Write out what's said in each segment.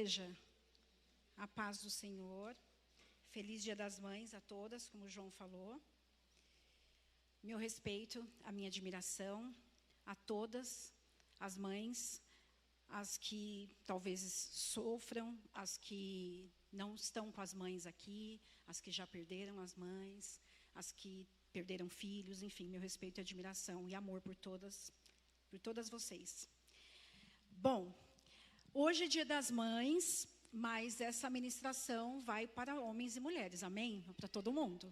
Igreja, a paz do Senhor, feliz Dia das Mães a todas, como o João falou. Meu respeito, a minha admiração a todas as mães, as que talvez sofram, as que não estão com as mães aqui, as que já perderam as mães, as que perderam filhos, enfim, meu respeito e admiração e amor por todas vocês. Bom, hoje é Dia das Mães, mas essa ministração vai para homens e mulheres, amém? Para todo mundo.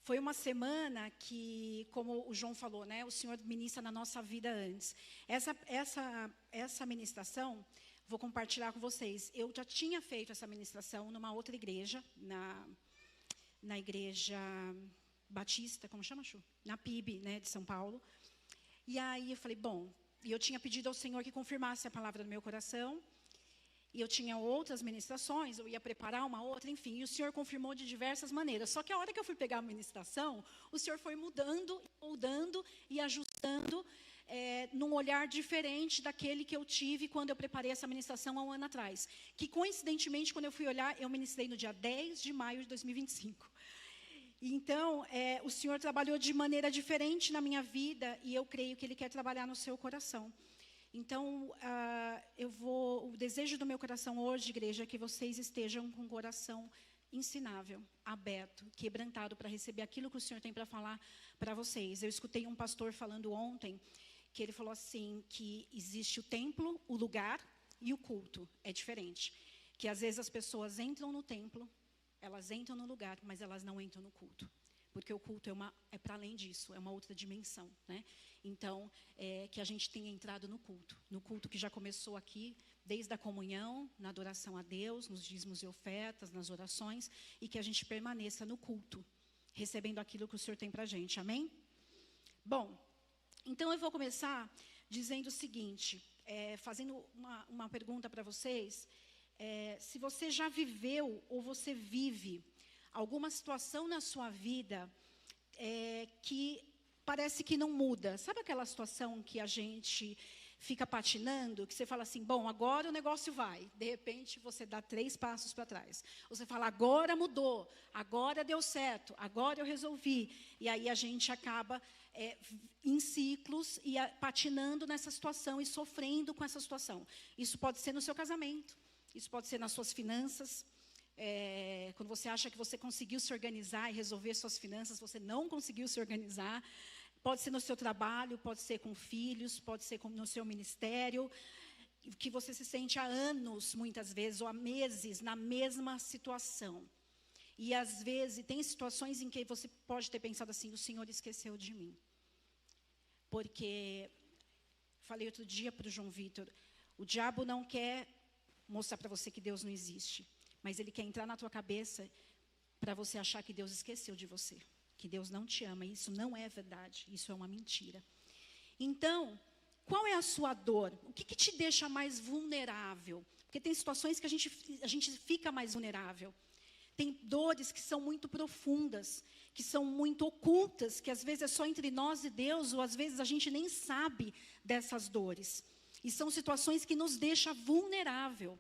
Foi uma semana que, como o João falou, né, o Senhor ministra na nossa vida antes. Essa ministração, vou compartilhar com vocês. Eu já tinha feito essa ministração numa outra igreja, na igreja Batista, como chama, Chu? Na PIB, né, de São Paulo. E aí eu falei, bom, e eu tinha pedido ao Senhor que confirmasse a palavra no meu coração. E eu tinha outras ministrações, eu ia preparar uma outra, enfim. E o Senhor confirmou de diversas maneiras. Só que a hora que eu fui pegar a ministração, o Senhor foi mudando, moldando e ajustando num olhar diferente daquele que eu tive quando eu preparei essa ministração há um ano atrás. Que, coincidentemente, quando eu fui olhar, eu ministrei no dia 10 de maio de 2025. Então, o Senhor trabalhou de maneira diferente na minha vida e eu creio que Ele quer trabalhar no seu coração. Então, o desejo do meu coração hoje, igreja, é que vocês estejam com o coração ensinável, aberto, quebrantado para receber aquilo que o Senhor tem para falar para vocês. Eu escutei um pastor falando ontem, que ele falou assim, que existe o templo, o lugar e o culto. É diferente. Que às vezes as pessoas entram no templo, elas entram no lugar, mas elas não entram no culto. Porque o culto é para além disso, é uma outra dimensão, né? Então, que a gente tenha entrado no culto que já começou aqui, desde a comunhão, na adoração a Deus, nos dízimos e ofertas, nas orações, e que a gente permaneça no culto, recebendo aquilo que o Senhor tem para a gente, amém? Bom, então eu vou começar dizendo o seguinte, fazendo uma pergunta para vocês, se você já viveu ou você vive alguma situação na sua vida que parece que não muda. Sabe aquela situação que a gente fica patinando, que você fala assim, bom, agora o negócio vai. De repente, você dá 3 passos para trás. Você fala, agora mudou, agora deu certo, agora eu resolvi. E aí a gente acaba em ciclos e patinando nessa situação e sofrendo com essa situação. Isso pode ser no seu casamento, isso pode ser nas suas finanças. Quando você acha que você conseguiu se organizar e resolver suas finanças, você não conseguiu se organizar. Pode ser no seu trabalho, pode ser com filhos, pode ser no seu ministério, que você se sente há anos, muitas vezes, ou há meses, na mesma situação. E às vezes, tem situações em que você pode ter pensado assim, o Senhor esqueceu de mim. Porque, falei outro dia para o João Vitor, o diabo não quer mostrar para você que Deus não existe. Mas ele quer entrar na tua cabeça para você achar que Deus esqueceu de você. Que Deus não te ama. Isso não é verdade. Isso é uma mentira. Então, qual é a sua dor? O que te deixa mais vulnerável? Porque tem situações que a gente fica mais vulnerável. Tem dores que são muito profundas, que são muito ocultas, que às vezes é só entre nós e Deus, ou às vezes a gente nem sabe dessas dores. E são situações que nos deixam vulnerável.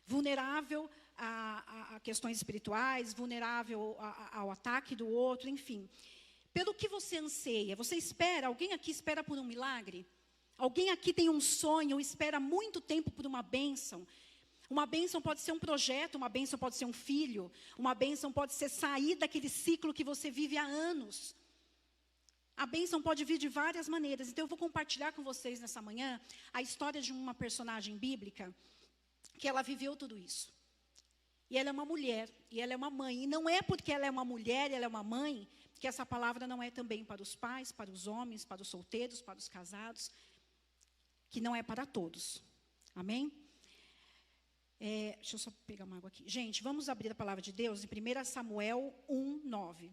Vulnerável a questões espirituais, vulnerável ao ataque do outro, enfim. Pelo que você anseia? Você espera? Alguém aqui espera por um milagre? Alguém aqui tem um sonho ou espera muito tempo por uma bênção? Uma bênção pode ser um projeto, uma bênção pode ser um filho, uma bênção pode ser sair daquele ciclo que você vive há anos. A bênção pode vir de várias maneiras. Então eu vou compartilhar com vocês nessa manhã a história de uma personagem bíblica que ela viveu tudo isso. E ela é uma mulher, e ela é uma mãe. E não é porque ela é uma mulher, ela é uma mãe, que essa palavra não é também para os pais, para os homens, para os solteiros, para os casados, que não é para todos. Amém? Deixa eu só pegar uma água aqui. Gente, vamos abrir a palavra de Deus em 1 Samuel 1:9.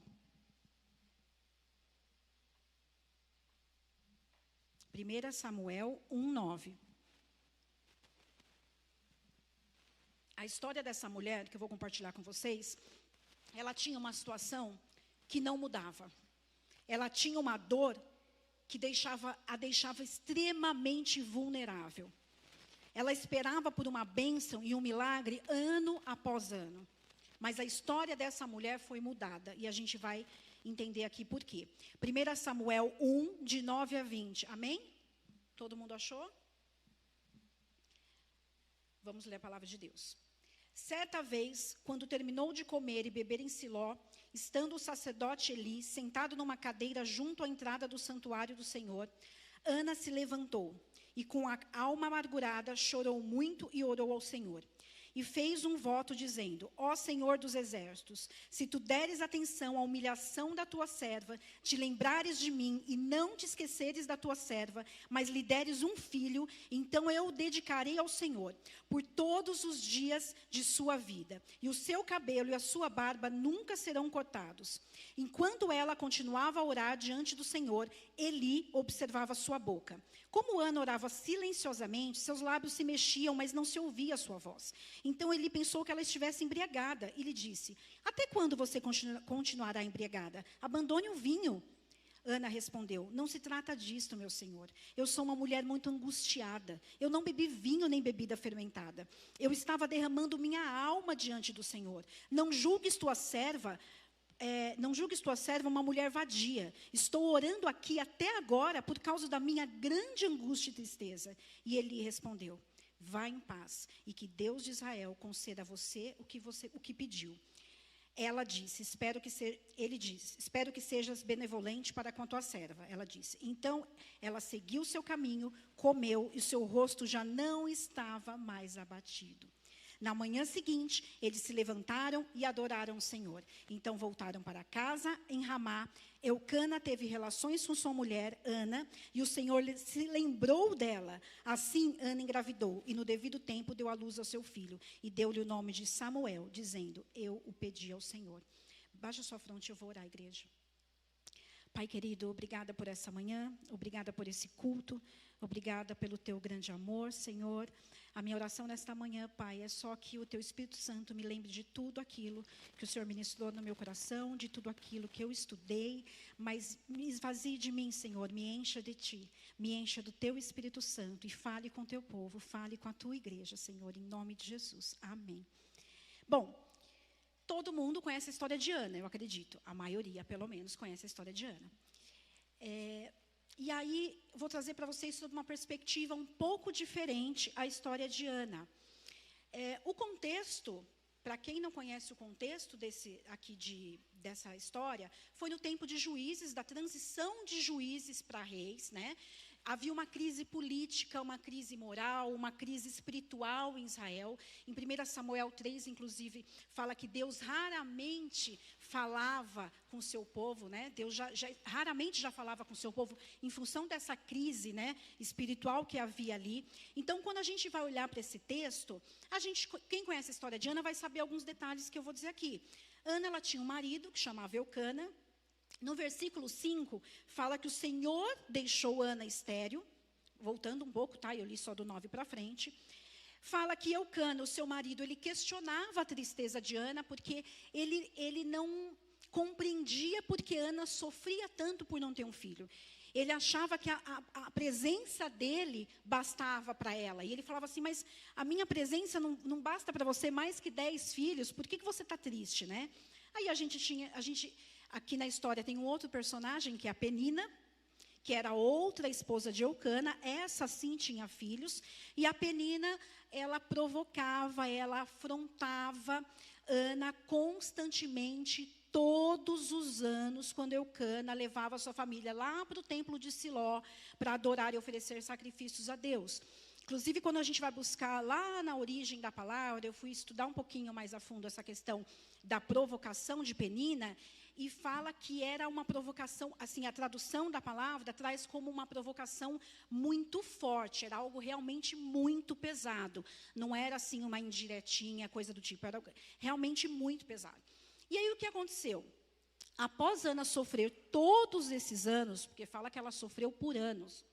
1 Samuel 1:9. A história dessa mulher, que eu vou compartilhar com vocês, ela tinha uma situação que não mudava. Ela tinha uma dor que a deixava extremamente vulnerável. Ela esperava por uma bênção e um milagre ano após ano. Mas a história dessa mulher foi mudada. E a gente vai entender aqui por quê. 1 Samuel 1, de 9 a 20. Amém? Todo mundo achou? Vamos ler a palavra de Deus. Certa vez, quando terminou de comer e beber em Siló, estando o sacerdote Eli sentado numa cadeira junto à entrada do santuário do Senhor, Ana se levantou e, com a alma amargurada, chorou muito e orou ao Senhor. E fez um voto dizendo: ó Senhor dos exércitos, se tu deres atenção à humilhação da tua serva, te lembrares de mim e não te esqueceres da tua serva, mas lhe deres um filho, então eu o dedicarei ao Senhor por todos os dias de sua vida, e o seu cabelo e a sua barba nunca serão cortados. Enquanto ela continuava a orar diante do Senhor, Eli observava sua boca. Como Ana orava silenciosamente, seus lábios se mexiam, mas não se ouvia a sua voz. Então Eli pensou que ela estivesse embriagada e lhe disse: até quando você continuará embriagada? Abandone o vinho. Ana respondeu: não se trata disto, meu senhor. Eu sou uma mulher muito angustiada. Eu não bebi vinho nem bebida fermentada. Eu estava derramando minha alma diante do Senhor. Não julgues tua serva uma mulher vadia. Estou orando aqui até agora por causa da minha grande angústia e tristeza. E ele respondeu: vá em paz, e que Deus de Israel conceda a você o que pediu. Ele disse: espero que sejas benevolente para com a tua serva. Ela disse. Então, ela seguiu o seu caminho, comeu, e seu rosto já não estava mais abatido. Na manhã seguinte, eles se levantaram e adoraram o Senhor. Então voltaram para casa em Ramá. Eucana teve relações com sua mulher, Ana, e o Senhor se lembrou dela. Assim, Ana engravidou e no devido tempo deu à luz ao seu filho. E deu-lhe o nome de Samuel, dizendo: eu o pedi ao Senhor. Baixa sua fronte, eu vou orar, igreja. Pai querido, obrigada por essa manhã, obrigada por esse culto, obrigada pelo teu grande amor, Senhor. A minha oração nesta manhã, Pai, é só que o teu Espírito Santo me lembre de tudo aquilo que o Senhor ministrou no meu coração, de tudo aquilo que eu estudei, mas me esvazie de mim, Senhor, me encha de ti, me encha do teu Espírito Santo e fale com o teu povo, fale com a tua igreja, Senhor, em nome de Jesus. Amém. Bom, todo mundo conhece a história de Ana, eu acredito. A maioria, pelo menos, conhece a história de Ana. E aí, vou trazer para vocês sob uma perspectiva um pouco diferente a história de Ana. O contexto, para quem não conhece o contexto dessa história, foi no tempo de Juízes, da transição de juízes para reis, né? Havia uma crise política, uma crise moral, uma crise espiritual em Israel. Em 1 Samuel 3, inclusive, fala que Deus raramente falava com o seu povo, né? Deus raramente já falava com o seu povo em função dessa crise, né, espiritual que havia ali. Então, quando a gente vai olhar para esse texto, quem conhece a história de Ana vai saber alguns detalhes que eu vou dizer aqui. Ana, ela tinha um marido que chamava Eucana. No versículo 5, fala que o Senhor deixou Ana estéril. Voltando um pouco, tá? Eu li só do 9 para frente. Fala que Eucana, o seu marido, ele questionava a tristeza de Ana, porque ele não compreendia porque Ana sofria tanto por não ter um filho. Ele achava que a presença dele bastava para ela. E ele falava assim: mas a minha presença não basta para você mais que 10 filhos, por que você está triste, né? Aí aqui na história tem um outro personagem, que é a Penina, que era outra esposa de Eucana. Essa sim tinha filhos. E a Penina, ela provocava, ela afrontava Ana constantemente, todos os anos, quando Eucana levava a sua família lá para o templo de Siló, para adorar e oferecer sacrifícios a Deus. Inclusive, quando a gente vai buscar lá na origem da palavra, eu fui estudar um pouquinho mais a fundo essa questão da provocação de Penina, e fala que era uma provocação, assim, a tradução da palavra traz como uma provocação muito forte, era algo realmente muito pesado. Não era assim uma indiretinha, coisa do tipo, era realmente muito pesado. E aí o que aconteceu? Após Ana sofrer todos esses anos, porque fala que ela sofreu por anos,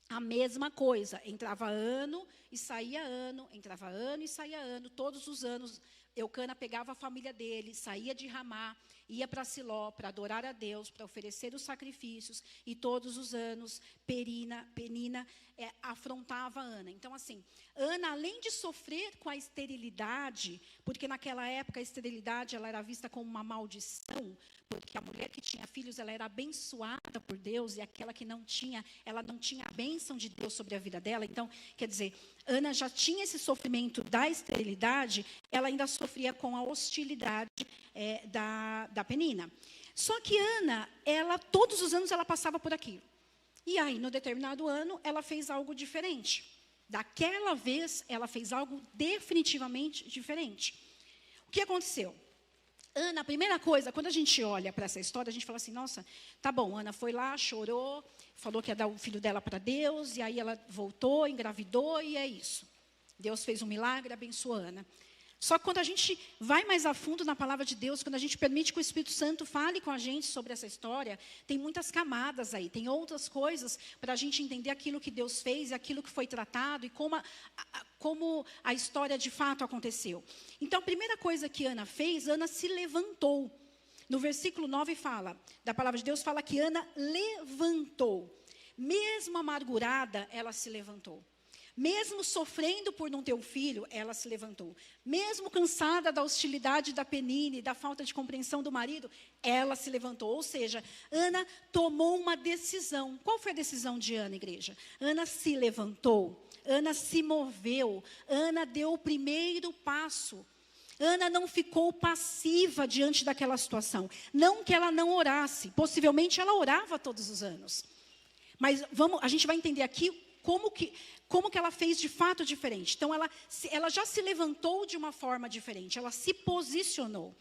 a mesma coisa, entrava ano e saía ano, entrava ano e saía ano, todos os anos Eucana pegava a família dele, saía de Ramá ia para Siló para adorar a Deus, para oferecer os sacrifícios, e todos os anos Penina afrontava Ana. Então, assim, Ana, além de sofrer com a esterilidade, porque naquela época a esterilidade ela era vista como uma maldição, porque a mulher que tinha filhos, ela era abençoada por Deus, e aquela que não tinha, ela não tinha a bênção de Deus sobre a vida dela. Então, quer dizer, Ana já tinha esse sofrimento da esterilidade, ela ainda sofria com a hostilidade da Penina. Só que Ana, todos os anos ela passava por aquilo. E aí, no determinado ano, ela fez algo diferente. Daquela vez, ela fez algo definitivamente diferente. O que aconteceu? Ana, a primeira coisa, quando a gente olha para essa história, a gente fala assim, nossa, tá bom, Ana foi lá, chorou, falou que ia dar o filho dela para Deus, e aí ela voltou, engravidou, e é isso. Deus fez um milagre, abençoou Ana. Só que quando a gente vai mais a fundo na palavra de Deus, quando a gente permite que o Espírito Santo fale com a gente sobre essa história, tem muitas camadas aí, tem outras coisas para a gente entender aquilo que Deus fez, e aquilo que foi tratado, e como a história de fato aconteceu. Então, a primeira coisa que Ana fez, Ana se levantou. No versículo 9 da palavra de Deus, fala que Ana levantou. Mesmo amargurada, ela se levantou. Mesmo sofrendo por não ter um filho, ela se levantou. Mesmo cansada da hostilidade da Penina e da falta de compreensão do marido, ela se levantou. Ou seja, Ana tomou uma decisão. Qual foi a decisão de Ana, igreja? Ana se levantou, Ana se moveu, Ana deu o primeiro passo. Ana não ficou passiva diante daquela situação. Não que ela não orasse, possivelmente ela orava todos os anos. Mas a gente vai entender aqui como que ela fez de fato diferente. Então, ela já se levantou de uma forma diferente, ela se posicionou.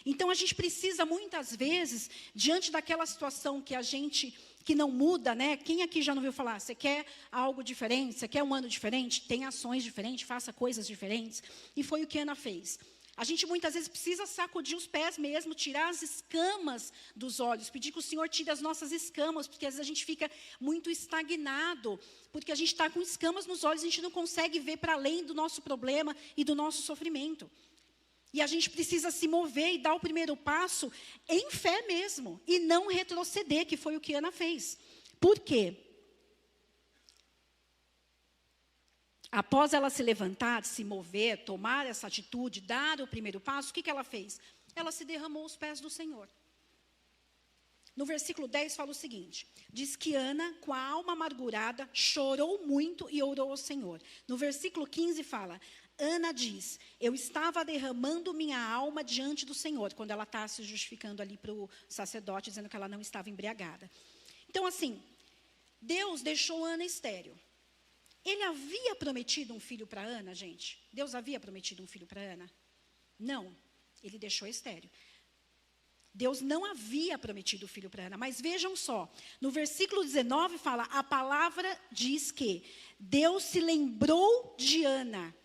Então, a gente precisa, muitas vezes, diante daquela situação que não muda, né? Quem aqui já não ouviu falar, você quer algo diferente, você quer um ano diferente, tem ações diferentes, faça coisas diferentes. E foi o que Ana fez. A gente muitas vezes precisa sacudir os pés mesmo, tirar as escamas dos olhos, pedir que o Senhor tire as nossas escamas, porque às vezes a gente fica muito estagnado, porque a gente está com escamas nos olhos, a gente não consegue ver para além do nosso problema e do nosso sofrimento. E a gente precisa se mover e dar o primeiro passo em fé mesmo, e não retroceder, que foi o que Ana fez. Por quê? Após ela se levantar, se mover, tomar essa atitude, dar o primeiro passo, o que ela fez? Ela se derramou aos pés do Senhor. No versículo 10 fala o seguinte, diz que Ana, com a alma amargurada, chorou muito e orou ao Senhor. No versículo 15 fala, Ana diz, eu estava derramando minha alma diante do Senhor, quando ela está se justificando ali para o sacerdote, dizendo que ela não estava embriagada. Então, assim, Deus deixou Ana estéril. Ele havia prometido um filho para Ana, gente? Deus havia prometido um filho para Ana? Não, ele deixou estéril. Deus não havia prometido o filho para Ana, mas vejam só, no versículo 19 fala, a palavra diz que Deus se lembrou de Ana.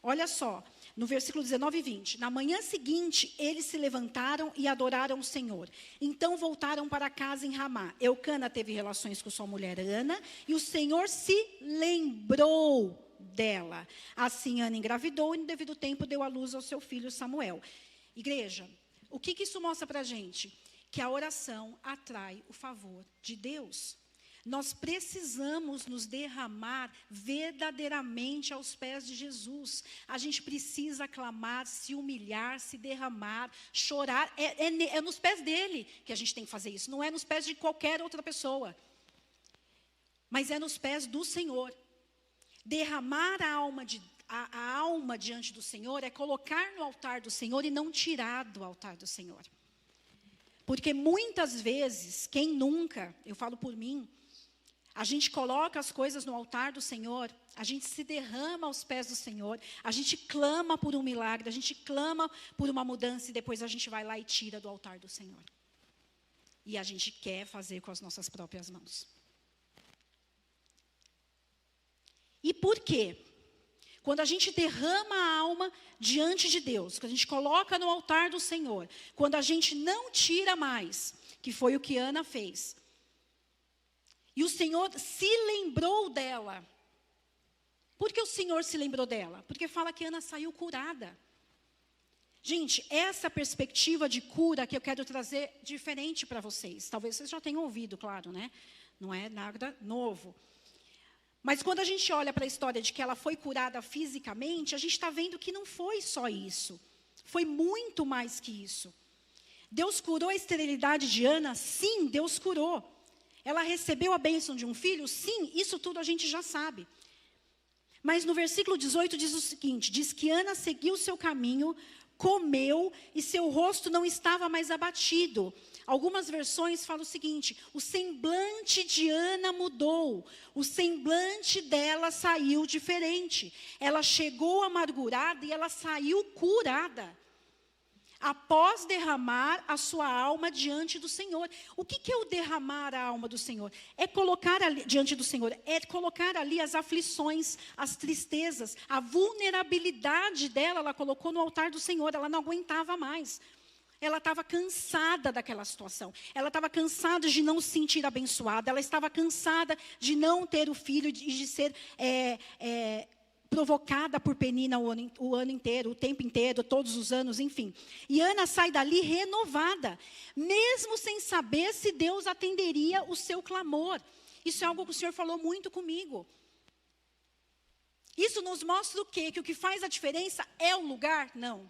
Olha só, no versículo 19 e 20, na manhã seguinte, eles se levantaram e adoraram o Senhor. Então voltaram para casa em Ramá. Eucana teve relações com sua mulher Ana, e o Senhor se lembrou dela. Assim Ana engravidou e no devido tempo deu à luz ao seu filho Samuel. Igreja, o que isso mostra para a gente? Que a oração atrai o favor de Deus. Nós precisamos nos derramar verdadeiramente aos pés de Jesus. A gente precisa clamar, se humilhar, se derramar, chorar. É nos pés dele que a gente tem que fazer isso. Não é nos pés de qualquer outra pessoa. Mas é nos pés do Senhor. Derramar a alma diante do Senhor é colocar no altar do Senhor e não tirar do altar do Senhor. Porque muitas vezes, quem nunca, eu falo por mim, a gente coloca as coisas no altar do Senhor, a gente se derrama aos pés do Senhor, a gente clama por um milagre, a gente clama por uma mudança e depois a gente vai lá e tira do altar do Senhor. E a gente quer fazer com as nossas próprias mãos. E por quê? Quando a gente derrama a alma diante de Deus, quando a gente coloca no altar do Senhor, quando a gente não tira mais, que foi o que Ana fez, e o Senhor se lembrou dela. Por que o Senhor se lembrou dela? Porque fala que Ana saiu curada. Gente, essa perspectiva de cura que eu quero trazer diferente para vocês. Talvez vocês já tenham ouvido, claro, né? Não é nada novo. Mas quando a gente olha para a história de que ela foi curada fisicamente, a gente está vendo que não foi só isso. Foi muito mais que isso. Deus curou a esterilidade de Ana? Sim, Deus curou. Ela recebeu a bênção de um filho? Sim, isso tudo a gente já sabe. Mas no versículo 18 diz o seguinte, diz que Ana seguiu o seu caminho, comeu e seu rosto não estava mais abatido. Algumas versões falam o seguinte, o semblante de Ana mudou, o semblante dela saiu diferente. Ela chegou amargurada e ela saiu curada. Após derramar a sua alma diante do Senhor. O que é o derramar a alma do Senhor? É colocar ali, diante do Senhor, é colocar ali as aflições, as tristezas, a vulnerabilidade dela, ela colocou no altar do Senhor, ela não aguentava mais. Ela estava cansada daquela situação. Ela estava cansada de não se sentir abençoada. Ela estava cansada de não ter o filho e de ser provocada por Penina o ano inteiro, o tempo inteiro, todos os anos, enfim. E Ana sai dali renovada, mesmo sem saber se Deus atenderia o seu clamor. Isso é algo que o Senhor falou muito comigo. Isso nos mostra o quê? Que o que faz a diferença é o lugar? Não.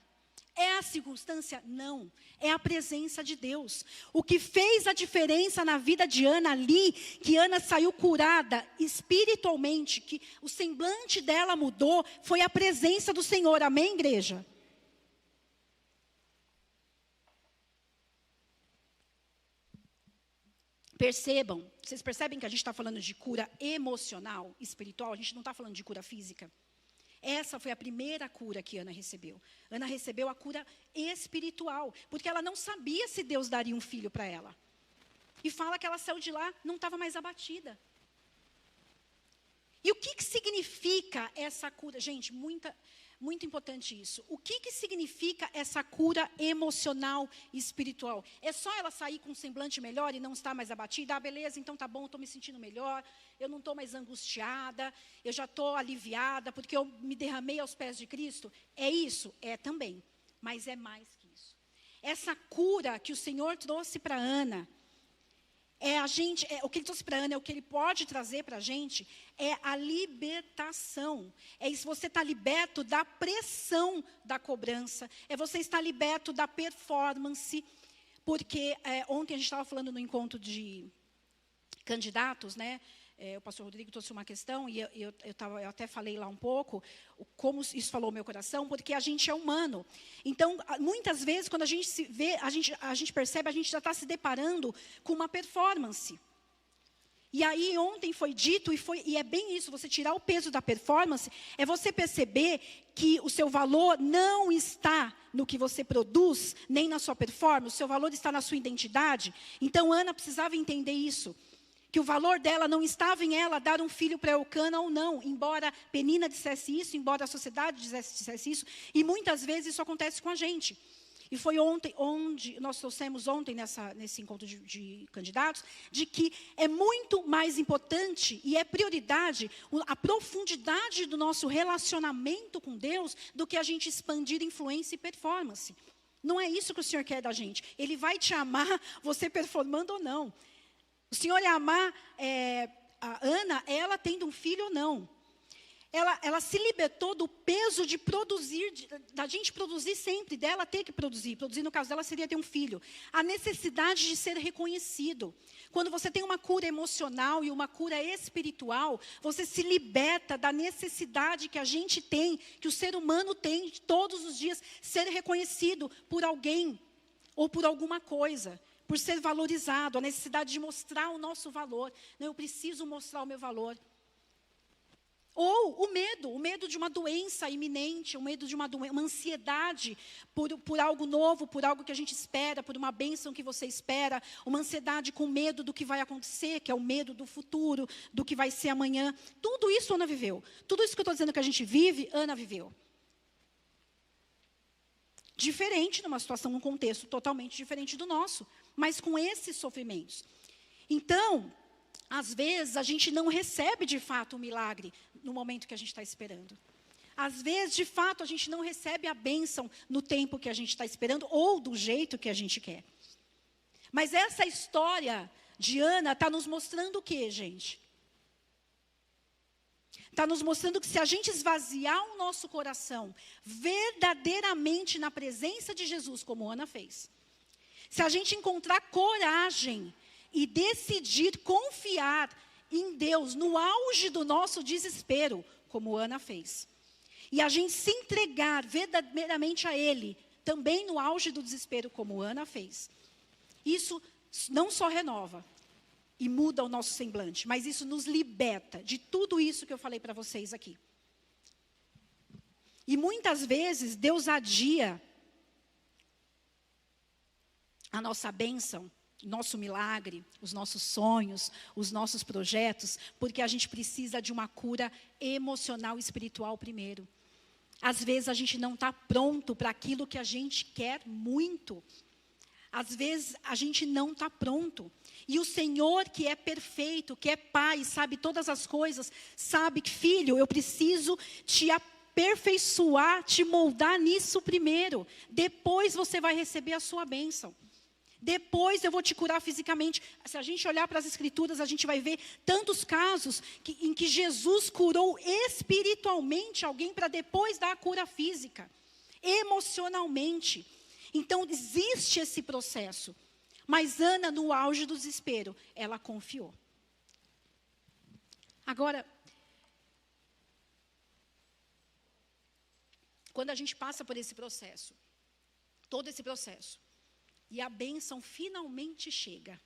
É a circunstância? Não. É a presença de Deus. O que fez a diferença na vida de Ana ali, que Ana saiu curada espiritualmente, que o semblante dela mudou, foi a presença do Senhor. Amém, igreja? Percebam, vocês percebem que a gente está falando de cura emocional, espiritual, a gente não está falando de cura física. Essa foi a primeira cura que Ana recebeu. Ana recebeu a cura espiritual, porque ela não sabia se Deus daria um filho para ela. E fala que ela saiu de lá, não estava mais abatida. E o que significa essa cura? Gente, muito importante isso. O que significa essa cura emocional e espiritual? É só ela sair com um semblante melhor e não estar mais abatida? Ah, beleza, então tá bom, estou me sentindo melhor. Eu não estou mais angustiada. Eu já estou aliviada porque eu me derramei aos pés de Cristo. É isso? É também. Mas é mais que isso. Essa cura que o Senhor trouxe para Ana, o que ele trouxe para Ana, é o que ele pode trazer para a gente, é a libertação. É isso, você está liberto da pressão da cobrança, é você estar liberto da performance, porque ontem a gente estava falando no encontro de candidatos, né? O pastor Rodrigo trouxe uma questão, e eu até falei lá um pouco, como isso falou no meu coração, porque a gente é humano. Então, muitas vezes, quando a gente se vê, a gente percebe, a gente já está se deparando com uma performance. E aí, ontem foi dito, e é bem isso, você tirar o peso da performance, é você perceber que o seu valor não está no que você produz, nem na sua performance, o seu valor está na sua identidade. Então, Ana precisava entender isso. Que o valor dela não estava em ela dar um filho para Eucana ou não, embora Penina dissesse isso, embora a sociedade dissesse isso, e muitas vezes isso acontece com a gente. E foi ontem, onde nós trouxemos ontem nesse encontro de candidatos, de que é muito mais importante e é prioridade a profundidade do nosso relacionamento com Deus do que a gente expandir influência e performance. Não é isso que o Senhor quer da gente. Ele vai te amar, você performando ou não. O Senhor ia amar a Ana, ela tendo um filho ou não. Ela se libertou do peso de produzir, da gente produzir sempre, dela ter que produzir. Produzir, no caso dela, seria ter um filho. A necessidade de ser reconhecido. Quando você tem uma cura emocional e uma cura espiritual, você se liberta da necessidade que a gente tem, que o ser humano tem de todos os dias, ser reconhecido por alguém ou por alguma coisa. Por ser valorizado, a necessidade de mostrar o nosso valor. Não, eu preciso mostrar o meu valor. Ou o medo de uma doença iminente, o medo de uma ansiedade por algo novo, por algo que a gente espera, por uma bênção que você espera, uma ansiedade com medo do que vai acontecer, que é o medo do futuro, do que vai ser amanhã. Tudo isso Ana viveu. Tudo isso que eu estou dizendo que a gente vive, Ana viveu. Diferente, numa situação, num contexto totalmente diferente do nosso, mas com esses sofrimentos. Então, às vezes, a gente não recebe de fato o milagre no momento que a gente está esperando. Às vezes, de fato, a gente não recebe a bênção no tempo que a gente está esperando ou do jeito que a gente quer. Mas essa história de Ana está nos mostrando o quê, gente? Está nos mostrando que se a gente esvaziar o nosso coração verdadeiramente na presença de Jesus, como Ana fez, se a gente encontrar coragem e decidir confiar em Deus no auge do nosso desespero, como Ana fez, e a gente se entregar verdadeiramente a Ele, também no auge do desespero, como Ana fez, isso não só renova e muda o nosso semblante, mas isso nos liberta de tudo isso que eu falei para vocês aqui. E muitas vezes Deus adia a nossa bênção, nosso milagre, os nossos sonhos, os nossos projetos, porque a gente precisa de uma cura emocional e espiritual primeiro. Às vezes a gente não está pronto para aquilo que a gente quer muito. Às vezes a gente não está pronto. E o Senhor, que é perfeito, que é Pai, sabe todas as coisas, sabe que, filho, eu preciso te aperfeiçoar, te moldar nisso primeiro. Depois você vai receber a sua bênção. Depois eu vou te curar fisicamente. Se a gente olhar para as Escrituras, a gente vai ver tantos casos em que Jesus curou espiritualmente alguém para depois dar a cura física, emocionalmente. Então, existe esse processo. Mas Ana, no auge do desespero, ela confiou. Agora, quando a gente passa por esse processo, todo esse processo, e a bênção finalmente chega.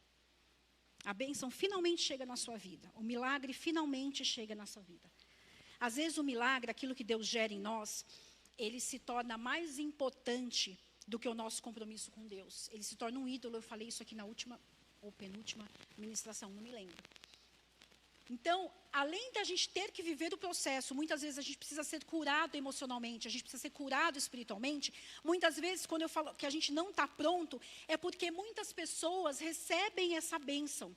A bênção finalmente chega na sua vida. O milagre finalmente chega na sua vida. Às vezes o milagre, aquilo que Deus gera em nós, ele se torna mais importante do que o nosso compromisso com Deus. Ele se torna um ídolo. Eu falei isso aqui na última ou penúltima ministração, não me lembro. Então, além da gente ter que viver o processo, muitas vezes a gente precisa ser curado emocionalmente, a gente precisa ser curado espiritualmente. Muitas vezes, quando eu falo que a gente não está pronto, é porque muitas pessoas recebem essa bênção.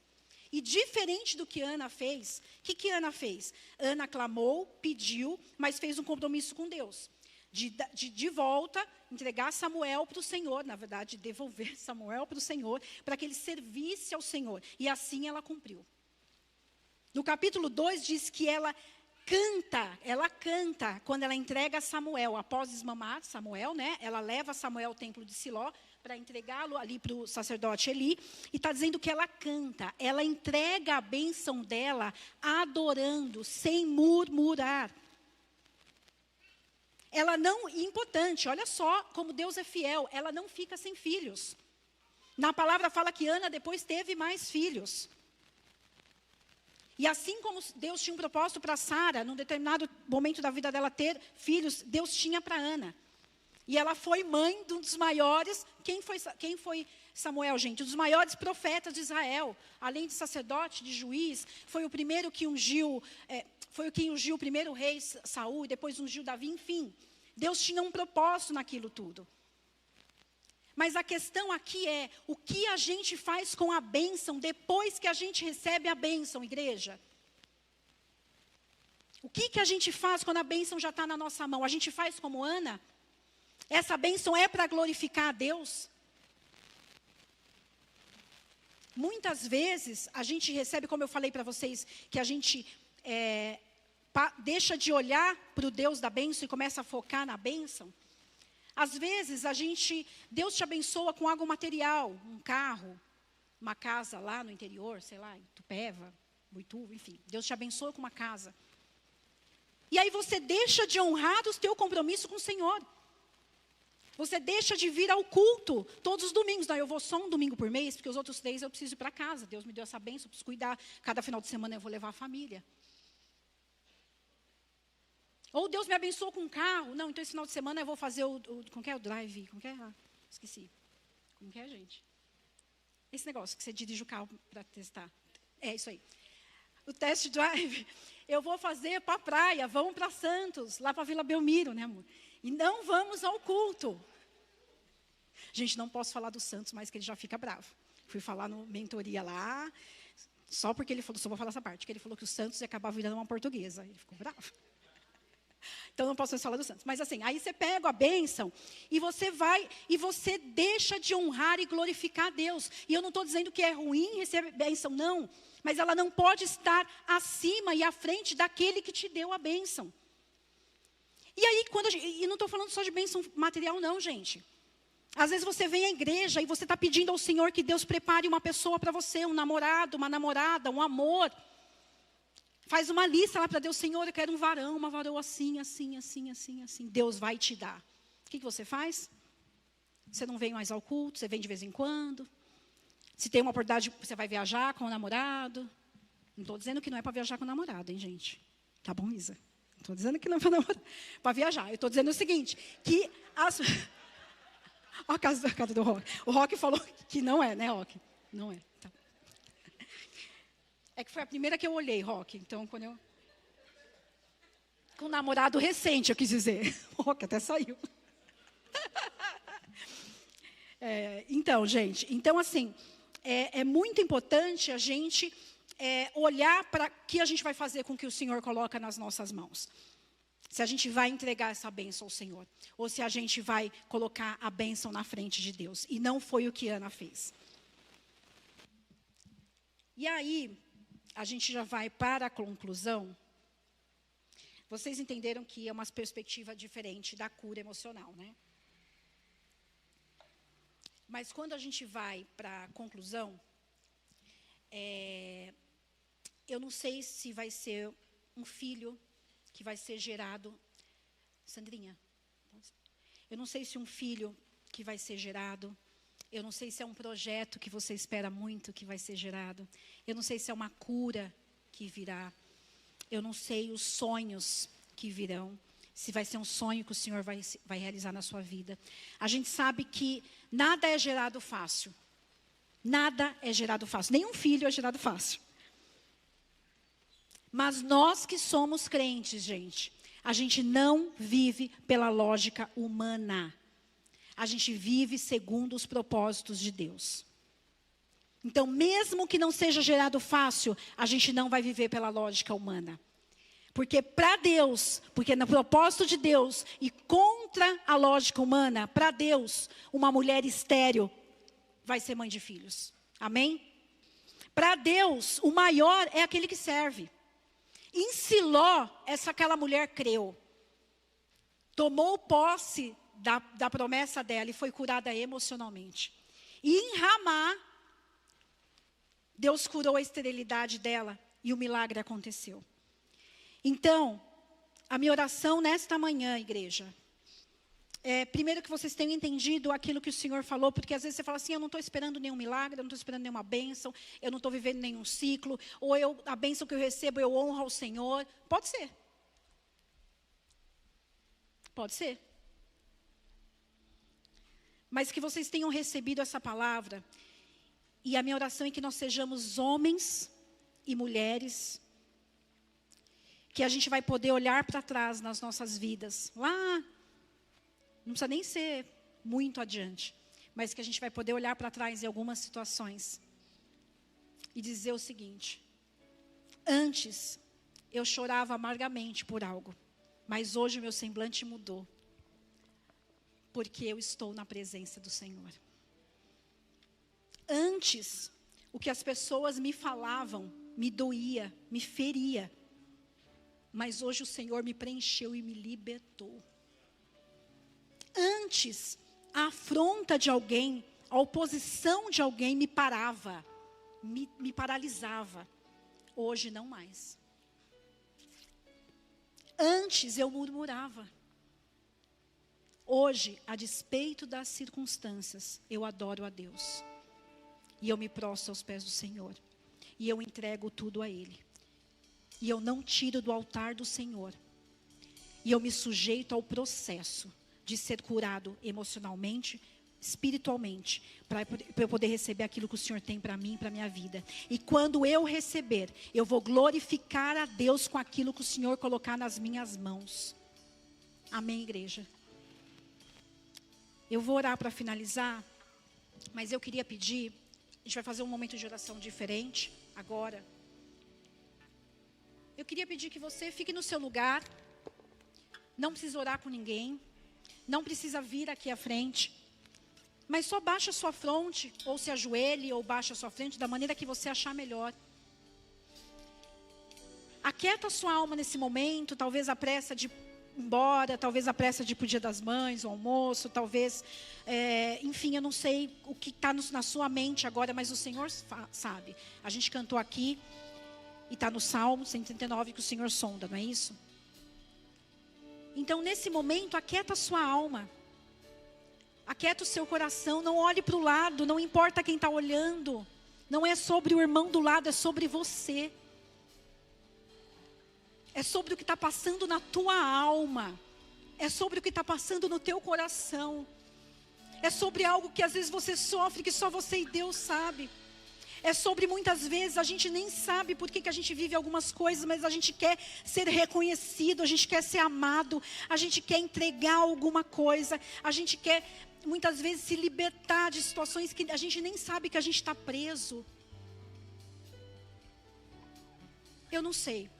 E diferente do que Ana fez, o que Ana fez? Ana clamou, pediu, mas fez um compromisso com Deus. De volta, entregar Samuel para o Senhor, na verdade, devolver Samuel para o Senhor, para que ele servisse ao Senhor. E assim ela cumpriu. No capítulo 2 diz que ela canta quando ela entrega Samuel, após desmamar Samuel, né? Ela leva Samuel ao templo de Siló para entregá-lo ali para o sacerdote Eli, e está dizendo que ela canta, ela entrega a bênção dela adorando, sem murmurar. Ela não, importante, olha só como Deus é fiel, ela não fica sem filhos. Na palavra fala que Ana depois teve mais filhos. E assim como Deus tinha um propósito para Sara, num determinado momento da vida dela ter filhos, Deus tinha para Ana. E ela foi mãe de um dos maiores, quem foi Samuel, gente? Um dos maiores profetas de Israel. Além de sacerdote, de juiz, foi o primeiro que ungiu, o primeiro rei Saul, e depois ungiu Davi, enfim. Deus tinha um propósito naquilo tudo. Mas a questão aqui é, o que a gente faz com a bênção depois que a gente recebe a bênção, igreja? O que a gente faz quando a bênção já está na nossa mão? A gente faz como Ana? Essa bênção é para glorificar a Deus? Muitas vezes, a gente recebe, como eu falei para vocês, que a gente deixa de olhar para o Deus da bênção e começa a focar na bênção. Às vezes, Deus te abençoa com algo material, um carro, uma casa lá no interior, sei lá, em Tupéva, Boituva, enfim. Deus te abençoa com uma casa. E aí você deixa de honrar o teu compromisso com o Senhor. Você deixa de vir ao culto todos os domingos. Não, eu vou só um domingo por mês, porque os outros 3 eu preciso ir para casa. Deus me deu essa bênção, eu preciso cuidar. Cada final de semana eu vou levar a família. Ou Deus me abençoou com um carro. Não, então esse final de semana eu vou fazer como que é o drive? Como que é? Esqueci. Como que é, gente? Esse negócio que você dirige o carro para testar. É isso aí. O test drive, eu vou fazer para a praia, vamos para Santos, lá para Vila Belmiro, né, amor? E não vamos ao culto. Gente, não posso falar do Santos, mas que ele já fica bravo. Fui falar no mentoria lá, só porque ele falou, só vou falar essa parte, que ele falou que o Santos ia acabar virando uma portuguesa. Ele ficou bravo. Então não posso mais falar dos santos. Mas assim, aí você pega a bênção e você vai e você deixa de honrar e glorificar a Deus. E eu não estou dizendo que é ruim receber bênção, não. Mas ela não pode estar acima e à frente daquele que te deu a bênção. E aí, e não estou falando só de bênção material, não, gente. Às vezes você vem à igreja e você está pedindo ao Senhor que Deus prepare uma pessoa para você, um namorado, uma namorada, um amor. Faz uma lista lá para Deus, Senhor, eu quero um varão, uma varoa assim, assim, assim, assim, assim. Deus vai te dar. O que você faz? Você não vem mais ao culto, você vem de vez em quando. Se tem uma oportunidade, você vai viajar com o namorado. Não estou dizendo que não é para viajar com o namorado, hein, gente? Tá bom, Isa? Não estou dizendo que não é para viajar. Eu estou dizendo o seguinte, que as... Olha a casa do Rock. O Rock falou que não é, né, Rock? Não é. Tá. É que foi a primeira que eu olhei, Rock. Então, quando eu... Com um namorado recente, eu quis dizer. O Rock até saiu. Então, gente, então assim, é muito importante a gente olhar para o que a gente vai fazer com o que o Senhor coloca nas nossas mãos. Se a gente vai entregar essa bênção ao Senhor. Ou se a gente vai colocar a bênção na frente de Deus. E não foi o que Ana fez. E aí, a gente já vai para a conclusão. Vocês entenderam que é uma perspectiva diferente da cura emocional, né? Mas quando a gente vai para a conclusão, eu não sei se vai ser um filho que vai ser gerado. Sandrinha, eu não sei se um filho que vai ser gerado. Eu não sei se é um projeto que você espera muito que vai ser gerado. Eu não sei se é uma cura que virá. Eu não sei os sonhos que virão. Se vai ser um sonho que o Senhor vai realizar na sua vida. A gente sabe que nada é gerado fácil. Nada é gerado fácil. Nenhum filho é gerado fácil. Mas nós que somos crentes, gente, a gente não vive pela lógica humana. A gente vive segundo os propósitos de Deus. Então, mesmo que não seja gerado fácil, a gente não vai viver pela lógica humana. Porque para Deus, porque no propósito de Deus e contra a lógica humana, para Deus, uma mulher estéril vai ser mãe de filhos. Amém? Para Deus, o maior é aquele que serve. Em Siló, aquela mulher creu. Tomou posse da promessa dela e foi curada emocionalmente. E em Ramá, Deus curou a esterilidade dela e o milagre aconteceu. Então, a minha oração nesta manhã, igreja, primeiro que vocês tenham entendido aquilo que o Senhor falou, porque às vezes você fala assim, eu não estou esperando nenhum milagre, eu não estou esperando nenhuma bênção, eu não estou vivendo nenhum ciclo, ou a bênção que eu recebo, eu honro ao Senhor. Pode ser. Pode ser. Mas que vocês tenham recebido essa palavra, e a minha oração é que nós sejamos homens e mulheres, que a gente vai poder olhar para trás nas nossas vidas, lá, não precisa nem ser muito adiante, mas que a gente vai poder olhar para trás em algumas situações e dizer o seguinte: antes eu chorava amargamente por algo, mas hoje o meu semblante mudou, porque eu estou na presença do Senhor. Antes, o que as pessoas me falavam me doía, me feria, mas hoje o Senhor me preencheu e me libertou. Antes, a afronta de alguém, a oposição de alguém me parava, me paralisava. Hoje não mais. Antes eu murmurava. Hoje, a despeito das circunstâncias, eu adoro a Deus. E eu me prostro aos pés do Senhor. E eu entrego tudo a Ele. E eu não tiro do altar do Senhor. E eu me sujeito ao processo de ser curado emocionalmente, espiritualmente, para eu poder receber aquilo que o Senhor tem para mim, para a minha vida. E quando eu receber, eu vou glorificar a Deus com aquilo que o Senhor colocar nas minhas mãos. Amém, igreja? Eu vou orar para finalizar, mas eu queria pedir, a gente vai fazer um momento de oração diferente agora. Eu queria pedir que você fique no seu lugar, Não precisa orar com ninguém. Não precisa vir aqui à frente. Mas só baixa a sua fronte, ou se ajoelhe, ou baixa a sua frente, da maneira que você achar melhor. Aquieta a sua alma nesse momento, talvez a pressa de ir embora, talvez a pressa de ir para o Dia das Mães, o almoço, talvez, enfim, eu não sei o que está na sua mente agora, mas o Senhor sabe. A gente cantou aqui, e está no Salmo 139, que o Senhor sonda, não é isso? Então, nesse momento, aquieta a sua alma. Aquieta o seu coração, não olhe para o lado, não importa quem está olhando. Não é sobre o irmão do lado, é sobre você. É sobre o que está passando na tua alma. É sobre o que está passando no teu coração. É sobre algo que às vezes você sofre, que só você e Deus sabe. É sobre muitas vezes a gente nem sabe por que a gente vive algumas coisas, mas a gente quer ser reconhecido, a gente quer ser amado, a gente quer entregar alguma coisa, a gente quer muitas vezes se libertar de situações que a gente nem sabe que a gente está preso. Eu não sei,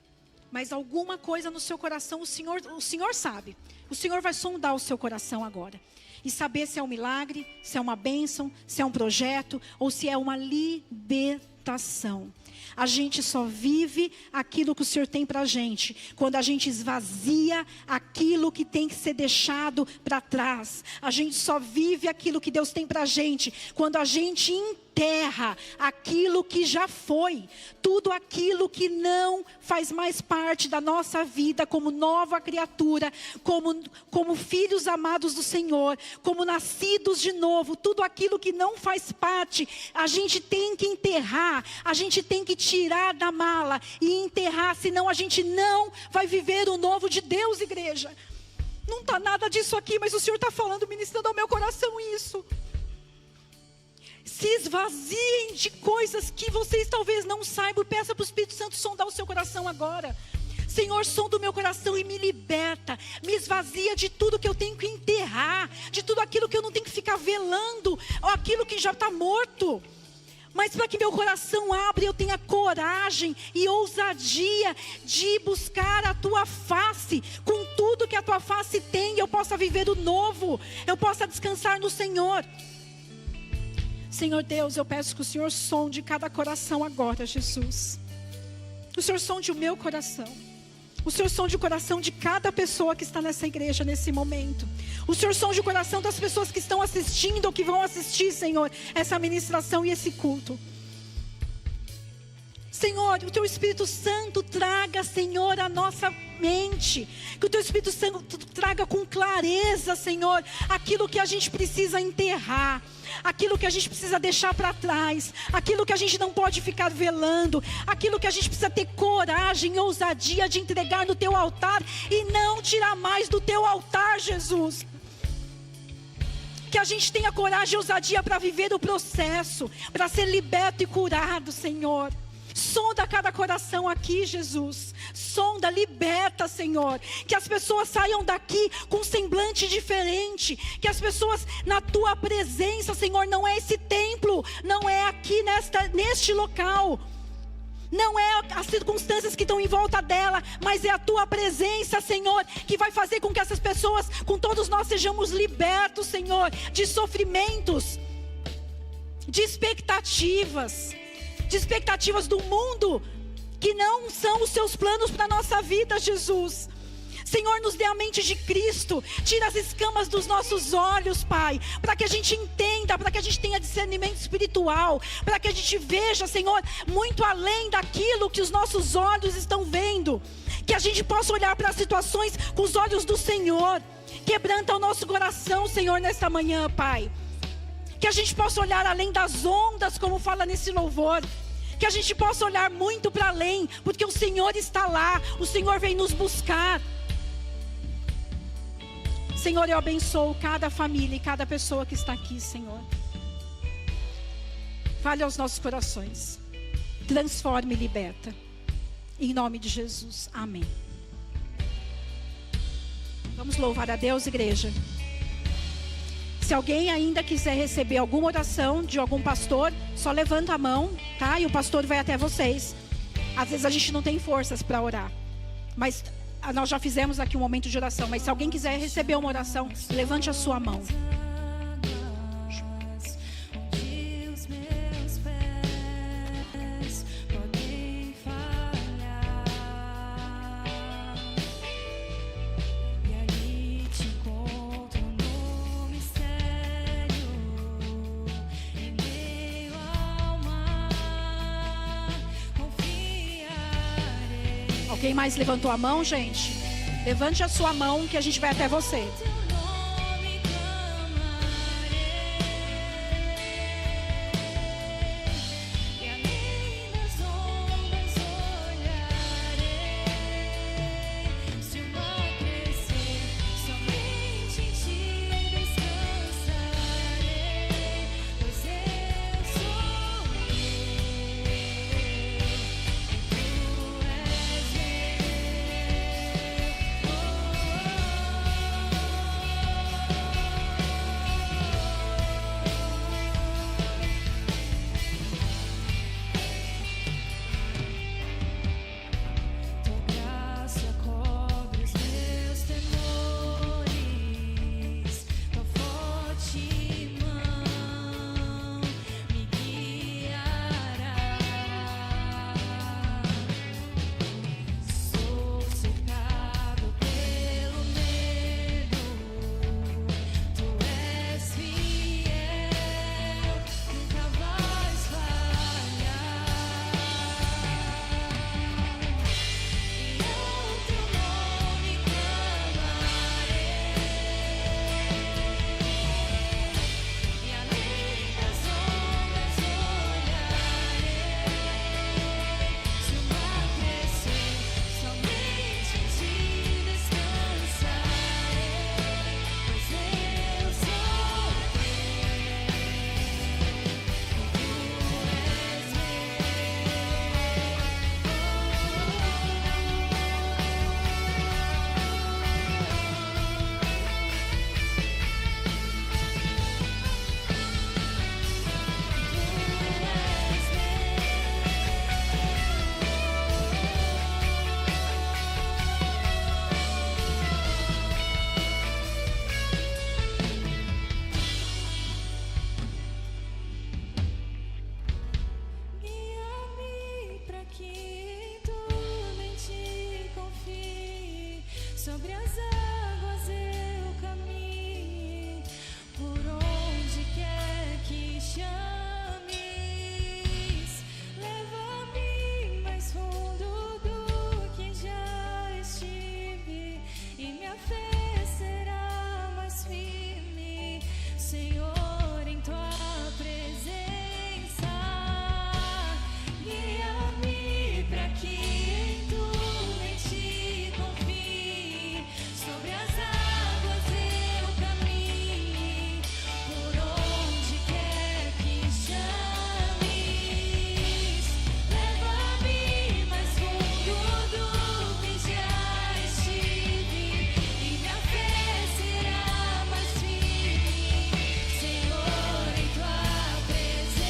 mas alguma coisa no seu coração, o Senhor sabe. O Senhor vai sondar o seu coração agora. E saber se é um milagre, se é uma bênção, se é um projeto, ou se é uma libertação. A gente só vive aquilo que o Senhor tem para a gente, quando a gente esvazia aquilo que tem que ser deixado para trás. A gente só vive aquilo que Deus tem para a gente, quando a gente enterra aquilo que já foi, tudo aquilo que não faz mais parte da nossa vida como nova criatura, como filhos amados do Senhor, como nascidos de novo, tudo aquilo que não faz parte, a gente tem que enterrar, a gente tem que tirar da mala e enterrar, senão a gente não vai viver o novo de Deus, igreja. Não está nada disso aqui, mas o Senhor está falando, ministrando ao meu coração isso. Se esvaziem de coisas que vocês talvez não saibam. Peça para o Espírito Santo sondar o seu coração agora. Senhor, sonda o meu coração e me liberta. Me esvazia de tudo que eu tenho que enterrar, de tudo aquilo que eu não tenho que ficar velando, ou aquilo que já está morto. Mas para que meu coração abra, eu tenha coragem e ousadia de buscar a tua face, com tudo que a tua face tem, eu possa viver o novo, eu possa descansar no Senhor. Senhor Deus, eu peço que o Senhor sonde cada coração agora, Jesus. O Senhor sonde o meu coração. O Senhor sonde o coração de cada pessoa que está nessa igreja nesse momento. O Senhor sonde o coração das pessoas que estão assistindo ou que vão assistir, Senhor, essa ministração e esse culto. Senhor, o Teu Espírito Santo traga, Senhor, a nossa mente. Que o Teu Espírito Santo traga com clareza, Senhor, aquilo que a gente precisa enterrar, aquilo que a gente precisa deixar para trás, aquilo que a gente não pode ficar velando, aquilo que a gente precisa ter coragem e ousadia de entregar no Teu altar e não tirar mais do Teu altar, Jesus. Que a gente tenha coragem e ousadia para viver o processo, para ser liberto e curado, Senhor. Sonda cada coração aqui, Jesus. Sonda, liberta, Senhor. Que as pessoas saiam daqui com um semblante diferente. Que as pessoas na Tua presença, Senhor, não é esse templo, não é aqui neste local, não é as circunstâncias que estão em volta dela, mas é a Tua presença, Senhor, que vai fazer com que essas pessoas, com todos nós, sejamos libertos, Senhor, de sofrimentos, de expectativas do mundo, que não são os Seus planos para a nossa vida, Jesus. Senhor, nos dê a mente de Cristo, tira as escamas dos nossos olhos, Pai, para que a gente entenda, para que a gente tenha discernimento espiritual, para que a gente veja, Senhor, muito além daquilo que os nossos olhos estão vendo, que a gente possa olhar para as situações com os olhos do Senhor. Quebranta o nosso coração, Senhor, nesta manhã, Pai. Que a gente possa olhar além das ondas, como fala nesse louvor. Que a gente possa olhar muito para além, porque o Senhor está lá, o Senhor vem nos buscar. Senhor, eu abençoo cada família e cada pessoa que está aqui, Senhor. Fale aos nossos corações. Transforme e liberta. Em nome de Jesus. Amém. Vamos louvar a Deus, igreja. Se alguém ainda quiser receber alguma oração de algum pastor, só levanta a mão, tá? E o pastor vai até vocês. Às vezes a gente não tem forças para orar, mas nós já fizemos aqui um momento de oração, mas se alguém quiser receber uma oração, levante a sua mão. Alguém mais levantou a mão, gente? Levante a sua mão que a gente vai até você. Sobre as águas eu caminho, por onde quer que chames, leva-me mais fundo do que já estive, e minha fé será mais firme, Senhor, em tua presença. Guia-me para que em tu mente confie. Sobre as águas eu caminho, por onde quer que chames, leva-me mais fundo do que já estive, e minha fé será mais firme, Senhor, em tua presença.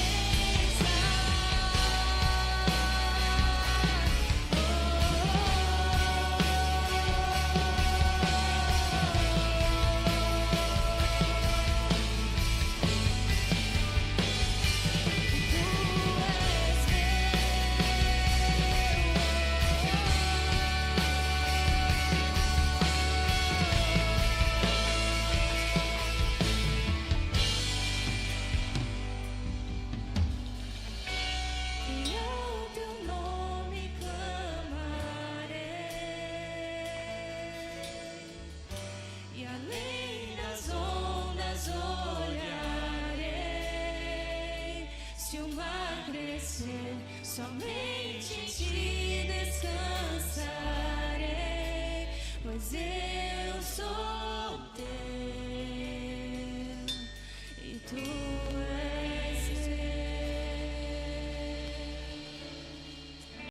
E ao teu nome clamarei, e além das ondas olharei. Se o mar crescer, somente em ti descansarei, pois eu sou